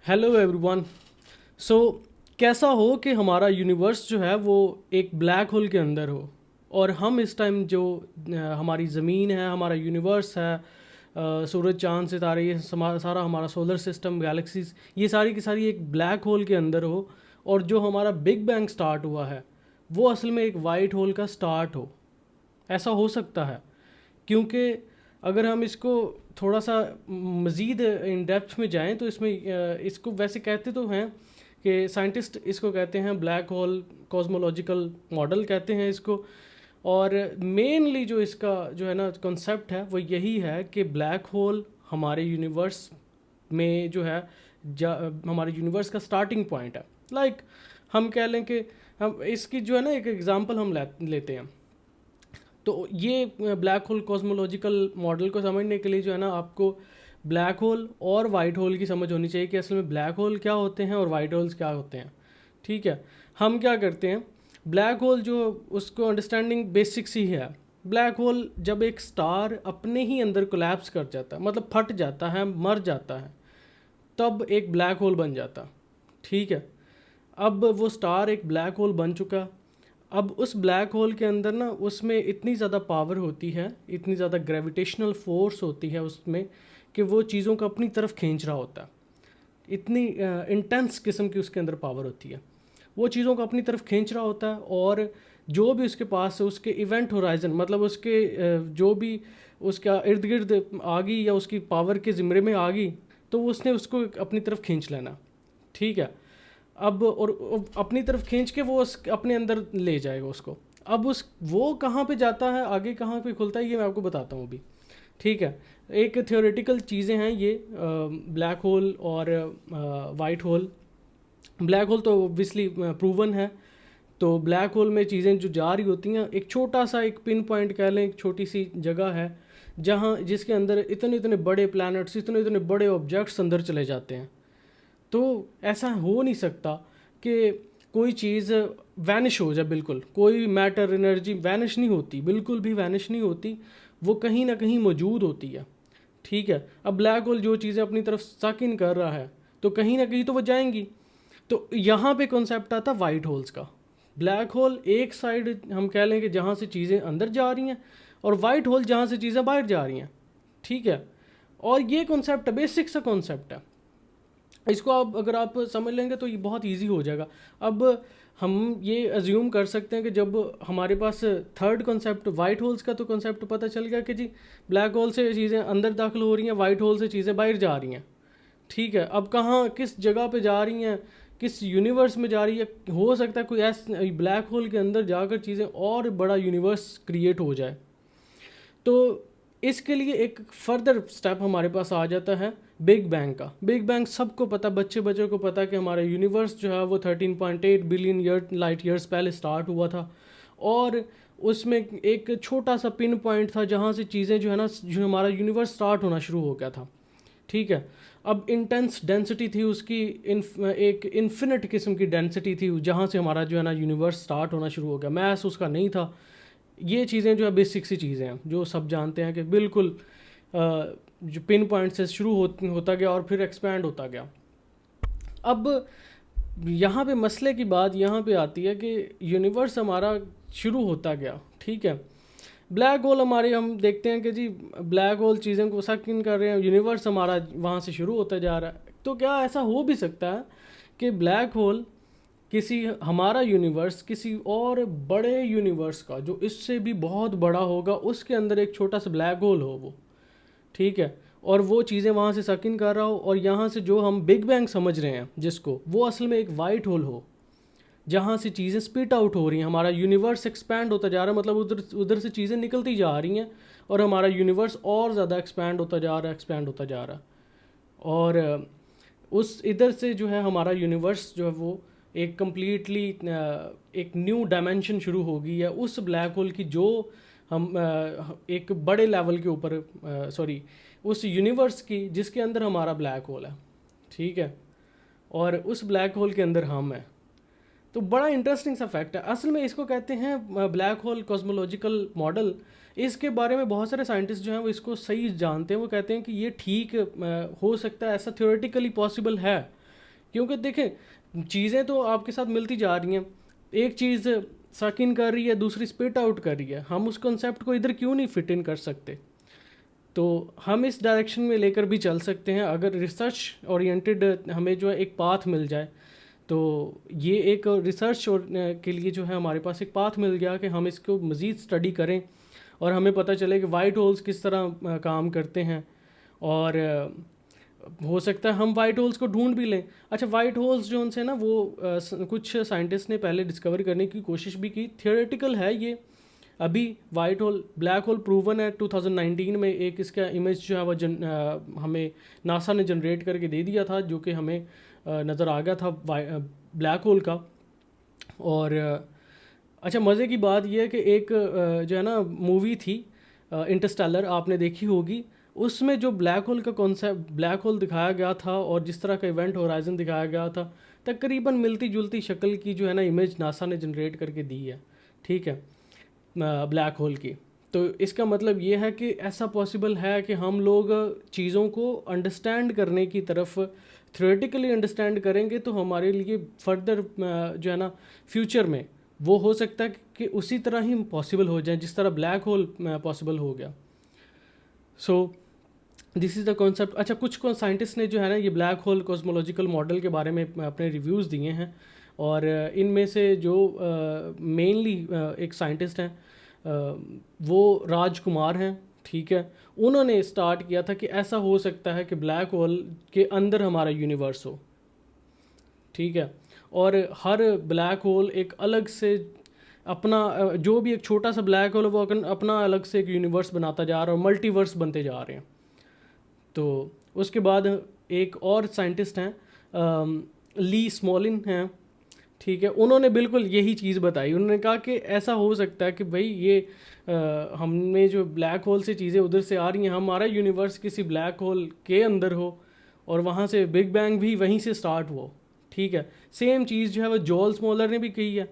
Hello everyone. सो कैसा हो कि हमारा यूनिवर्स जो है वो एक ब्लैक होल के अंदर हो, और हम इस टाइम जो हमारी ज़मीन है, हमारा यूनिवर्स है, सूरज चांद सितारे, ये सारा हमारा सोलर सिस्टम, गैलेक्सीज, ये सारी की सारी एक ब्लैक होल के अंदर हो। और जो हमारा बिग बैंग स्टार्ट हुआ है वो असल में एक वाइट होल का स्टार्ट हो। ऐसा हो सकता है क्योंकि अगर हम इसको थोड़ा सा मज़ीद इन डेप्थ में जाएं तो इसमें इसको वैसे कहते तो हैं कि साइंटिस्ट इसको कहते हैं ब्लैक होल कॉस्मोलॉजिकल मॉडल कहते हैं इसको। और मेनली जो इसका जो है ना कॉन्सेप्ट है वो यही है कि ब्लैक होल हमारे यूनिवर्स में जो है हमारे यूनिवर्स का स्टार्टिंग पॉइंट है। लाइक हम कह लें कि हम इसकी जो है ना एक एग्जांपल हम लेते हैं। तो ये ब्लैक होल कॉस्मोलॉजिकल मॉडल को समझने के लिए जो है ना आपको ब्लैक होल और वाइट होल की समझ होनी चाहिए कि असल में ब्लैक होल क्या होते हैं और वाइट होल्स क्या होते हैं। ठीक है, हम क्या करते हैं, ब्लैक होल जो उसको अंडरस्टैंडिंग बेसिक सी है। ब्लैक होल जब एक स्टार अपने ही अंदर कोलैप्स कर जाता है, मतलब फट जाता है, मर जाता है, तब एक ब्लैक होल बन जाता। ठीक है, अब वो स्टार एक ब्लैक होल बन चुका। अब उस ब्लैक होल के अंदर ना उसमें इतनी ज़्यादा पावर होती है, इतनी ज़्यादा ग्रेविटेशनल फोर्स होती है उसमें कि वो चीज़ों को अपनी तरफ खींच रहा होता है। इतनी इंटेंस किस्म की उसके अंदर पावर होती है, वो चीज़ों को अपनी तरफ खींच रहा होता है। और जो भी उसके पास है, उसके इवेंट होराइजन, मतलब उसके जो भी उसका इर्द गिर्द आ गई या उसकी पावर के ज़िम्मे में आ गई, तो उसने उसको अपनी तरफ खींच लेना। ठीक है, अब और अपनी तरफ खींच के वो उस अपने अंदर ले जाएगा उसको। अब उस वो कहाँ पे जाता है, आगे कहाँ पे खुलता है, ये मैं आपको बताता हूँ अभी। ठीक है, एक थियोरेटिकल चीज़ें हैं ये ब्लैक होल और वाइट होल। ब्लैक होल तो ऑब्वियसली प्रूवन है। तो ब्लैक होल में चीज़ें जो जा रही होती हैं, एक छोटा सा एक पिन पॉइंट कह लें, एक छोटी सी जगह है जहाँ जिसके अंदर इतने इतने बड़े प्लैनेट्स, इतने इतने बड़े ऑब्जेक्ट्स अंदर चले जाते हैं। तो ऐसा हो नहीं सकता कि कोई चीज़ वैनिश हो जाए। बिल्कुल कोई मैटर एनर्जी वैनिश नहीं होती, बिल्कुल भी वैनिश नहीं होती, वो कहीं ना कहीं मौजूद होती है। ठीक है, अब ब्लैक होल जो चीज़ें अपनी तरफ सक इन कर रहा है तो कहीं ना कहीं तो वो जाएंगी। तो यहाँ पे कॉन्सेप्ट आता वाइट होल्स का। ब्लैक होल एक साइड हम कह लें कि जहाँ से चीज़ें अंदर जा रही हैं, और वाइट होल जहाँ से चीज़ें बाहर जा रही हैं। ठीक है, और ये कॉन्सेप्ट बेसिक सा कॉन्सेप्ट है। इसको आप अगर आप समझ लेंगे तो ये बहुत इजी हो जाएगा। अब हम ये अज्यूम कर सकते हैं कि जब हमारे पास थर्ड कॉन्सेप्ट वाइट होल्स का तो कॉन्सेप्ट पता चल गया कि जी ब्लैक होल से चीज़ें अंदर दाखिल हो रही हैं, वाइट होल से चीज़ें बाहर जा रही हैं। ठीक है, अब कहाँ किस जगह पे जा रही हैं, किस यूनिवर्स में जा रही है, हो सकता है कोई ऐसे ब्लैक होल के अंदर जाकर चीज़ें और बड़ा यूनिवर्स क्रिएट हो जाए। तो इसके लिए एक फर्दर स्टेप हमारे पास आ जाता है बिग बैंग का। बिग बैंग सबको पता, बच्चे बच्चे को पता कि हमारा यूनिवर्स जो है वो 13.8 बिलियन लाइट ईयर्स पहले स्टार्ट हुआ था। और उसमें एक छोटा सा पिन पॉइंट था जहाँ से चीज़ें जो है ना, जो हमारा यूनिवर्स स्टार्ट होना शुरू हो गया था। ठीक है, अब इंटेंस डेंसिटी थी उसकी, एक इन्फिनिट किस्म की डेंसिटी थी जहाँ से हमारा जो है ना यूनिवर्स स्टार्ट होना शुरू हो गया। मैस उसका नहीं था। ये चीज़ें जो है बेसिक सी चीज़ें हैं जो सब जानते हैं कि बिल्कुल जो पिन पॉइंट से शुरू होता गया और फिर एक्सपैंड होता गया। अब यहाँ पे मसले की बात यहाँ पे आती है कि यूनिवर्स हमारा शुरू होता गया। ठीक है, ब्लैक होल हमारे, हम देखते हैं कि जी ब्लैक होल चीज़ें को सक इन कर रहे हैं, यूनिवर्स हमारा वहाँ से शुरू होता जा रहा है। तो क्या ऐसा हो भी सकता है कि ब्लैक होल किसी हमारा यूनिवर्स किसी और बड़े यूनिवर्स का जो इससे भी बहुत बड़ा होगा उसके अंदर एक छोटा सा ब्लैक होल हो वो। ठीक है, और वो चीज़ें वहाँ से सक इन कर रहा हो, और यहाँ से जो हम बिग बैंग समझ रहे हैं जिसको, वो असल में एक वाइट होल हो जहाँ से चीज़ें स्पिट आउट हो रही हैं। हमारा यूनिवर्स एक्सपैंड होता जा रहा है, मतलब उधर उधर से चीज़ें निकलती जा रही हैं, और हमारा यूनिवर्स और ज़्यादा एक्सपैंड होता जा रहा है, एक्सपैंड होता जा रहा है। और उस इधर से जो है हमारा यूनिवर्स जो है वो एक कम्प्लीटली एक न्यू डायमेंशन शुरू हो गई है उस ब्लैक होल की, जो हम एक बड़े लेवल के ऊपर, सॉरी, उस यूनिवर्स की जिसके अंदर हमारा ब्लैक होल है। ठीक है, और उस ब्लैक होल के अंदर हम हैं। तो बड़ा इंटरेस्टिंग सा फैक्ट है। असल में इसको कहते हैं ब्लैक होल कॉस्मोलॉजिकल मॉडल। इसके बारे में बहुत सारे साइंटिस्ट जो हैं वो इसको सही जानते हैं। वो कहते हैं कि ये ठीक हो सकता है, ऐसा थ्योरेटिकली पॉसिबल है, کیونکہ دیکھیں چیزیں تو آپ کے ساتھ ملتی جا رہی ہیں, ایک چیز سک ان کر رہی ہے, دوسری اسپٹ آؤٹ کر رہی ہے, ہم اس کنسیپٹ کو ادھر کیوں نہیں فٹ ان کر سکتے؟ تو ہم اس ڈائریکشن میں لے کر بھی چل سکتے ہیں اگر ریسرچ اورینٹیڈ ہمیں جو ہے ایک پاتھ مل جائے. تو یہ ایک ریسرچ کے لیے جو ہے ہمارے پاس ایک پاتھ مل گیا کہ ہم اس کو مزید اسٹڈی کریں اور ہمیں پتہ چلے کہ وائٹ ہولز کس طرح کام کرتے ہیں, اور ہو سکتا ہے ہم وائٹ ہولز کو ڈھونڈ بھی لیں. اچھا وائٹ ہولز جو ان سے نا وہ کچھ سائنٹسٹ نے پہلے ڈسکور کرنے کی کوشش بھی کی, تھیوریٹیکل ہے یہ ابھی. White whole black hole proven ہے 2019 میں, ایک اس کا امیج جو ہے وہ ہمیں ناسا نے جنریٹ کر کے دے دیا تھا جو کہ ہمیں نظر آ گیا تھا بلیک ہول کا. اور اچھا مزے کی بات یہ ہے کہ ایک جو ہے نا مووی تھی انٹرسٹیلر, آپ نے دیکھی ہوگی, اس میں جو بلیک ہول کا کانسیپٹ بلیک ہول دکھایا گیا تھا اور جس طرح کا ایونٹ ہورائزن دکھایا گیا تھا, تقریباً ملتی جلتی شکل کی جو ہے نا امیج ناسا نے جنریٹ کر کے دی ہے, ٹھیک ہے, بلیک ہول کی. تو اس کا مطلب یہ ہے کہ ایسا پاسبل ہے کہ ہم لوگ چیزوں کو انڈرسٹینڈ کرنے کی طرف تھیوریٹیکلی انڈرسٹینڈ کریں گے تو ہمارے لیے فردر جو ہے نا فیوچر میں وہ ہو سکتا ہے کہ اسی طرح ہی پاسبل ہو جائیں جس طرح بلیک ہول پاسبل ہو گیا. سو دس از دا کانسیپٹ. اچھا کچھ سائنٹسٹ نے جو ہے نا یہ بلیک ہول کوزمولوجیکل ماڈل کے بارے میں اپنے ریویوز دیے ہیں, اور ان میں سے جو مینلی ایک سائنٹسٹ ہیں وہ راج کمار ہیں, ٹھیک ہے, انہوں نے اسٹارٹ کیا تھا کہ ایسا ہو سکتا ہے کہ بلیک ہول کے اندر ہمارا یونیورس ہو, ٹھیک ہے, اور ہر بلیک ہول ایک الگ سے اپنا جو بھی ایک چھوٹا سا بلیک ہول وہ اپنا الگ سے ایک یونیورس بناتا جا رہا ہے اور ملٹی ورس بنتے جا رہے ہیں. تو اس کے بعد ایک اور سائنٹسٹ ہیں لی اسمولن ہیں, ٹھیک ہے, انہوں نے بالکل یہی چیز بتائی. انہوں نے کہا کہ ایسا ہو سکتا ہے کہ بھائی یہ ہم میں جو بلیک ہول سے چیزیں ادھر سے آ رہی ہیں, ہمارا یونیورس کسی بلیک ہول کے اندر ہو اور وہاں سے بگ بینگ بھی وہیں سے سٹارٹ ہو, ٹھیک ہے. سیم چیز جو ہے وہ جول اسمولر نے بھی کہی ہے,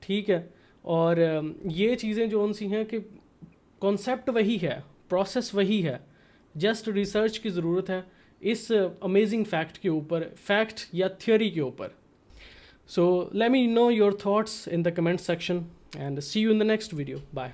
ٹھیک ہے. اور یہ چیزیں جو ان سی ہیں کہ کانسیپٹ وہی ہے, پروسیس وہی ہے, جسٹ ریسرچ کی ضرورت ہے اس امیزنگ فیکٹ کے اوپر, فیکٹ یا تھیوری کے اوپر. So let me know your thoughts in the comment section and see you in the next video. Bye.